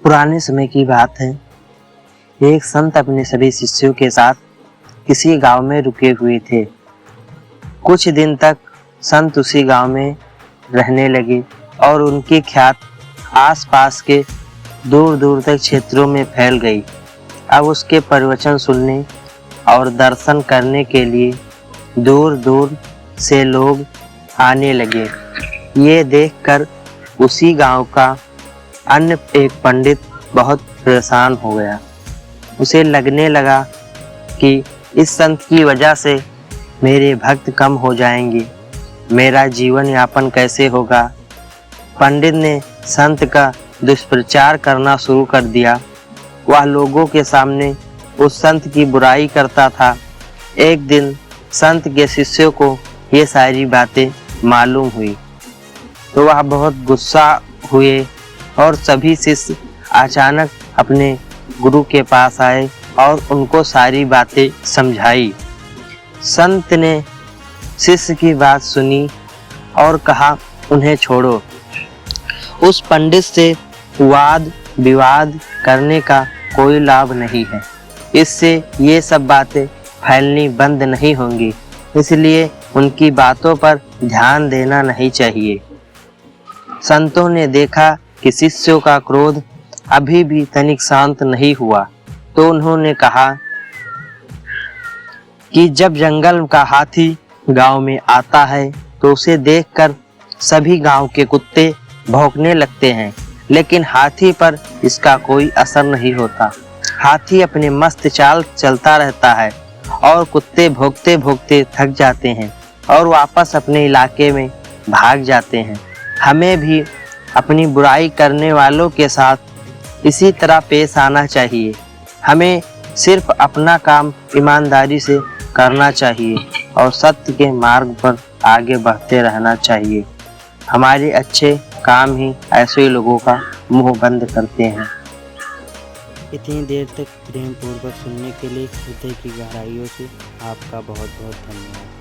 पुराने समय की बात है। एक संत अपने सभी शिष्यों के साथ किसी गांव में रुके हुए थे। कुछ दिन तक संत उसी गांव में रहने लगे और उनकी ख्यात आसपास के दूर दूर तक क्षेत्रों में फैल गई। अब उसके प्रवचन सुनने और दर्शन करने के लिए दूर दूर से लोग आने लगे। ये देखकर उसी गांव का अन्य एक पंडित बहुत परेशान हो गया। उसे लगने लगा कि इस संत की वजह से मेरे भक्त कम हो जाएंगे, मेरा जीवन यापन कैसे होगा। पंडित ने संत का दुष्प्रचार करना शुरू कर दिया। वह लोगों के सामने उस संत की बुराई करता था। एक दिन संत के शिष्यों को ये सारी बातें मालूम हुई तो वह बहुत गुस्सा हुए और सभी शिष्य अचानक अपने गुरु के पास आए और उनको सारी बातें समझाई। संत ने शिष्य की बात सुनी और कहा, उन्हें छोड़ो। उस पंडित से वाद विवाद करने का कोई लाभ नहीं है, इससे ये सब बातें फैलनी बंद नहीं होंगी, इसलिए उनकी बातों पर ध्यान देना नहीं चाहिए। संतों ने देखा कि शिष्यों का क्रोध अभी भी तनिक शांत नहीं हुआ तो उन्होंने कहा कि जब जंगल का हाथी गांव में आता है तो उसे देखकर सभी गांव के कुत्ते भौंकने लगते हैं, लेकिन हाथी पर इसका कोई असर नहीं होता। हाथी अपने मस्त चाल चलता रहता है और कुत्ते भौंकते भौंकते थक जाते हैं और वापस अपने इलाके में भाग जाते हैं। हमें भी अपनी बुराई करने वालों के साथ इसी तरह पेश आना चाहिए। हमें सिर्फ अपना काम ईमानदारी से करना चाहिए और सत्य के मार्ग पर आगे बढ़ते रहना चाहिए। हमारे अच्छे काम ही ऐसे लोगों का मुंह बंद करते हैं। इतनी देर तक प्रेम पूर्वक सुनने के लिए हृदय की गहराइयों से आपका बहुत बहुत धन्यवाद।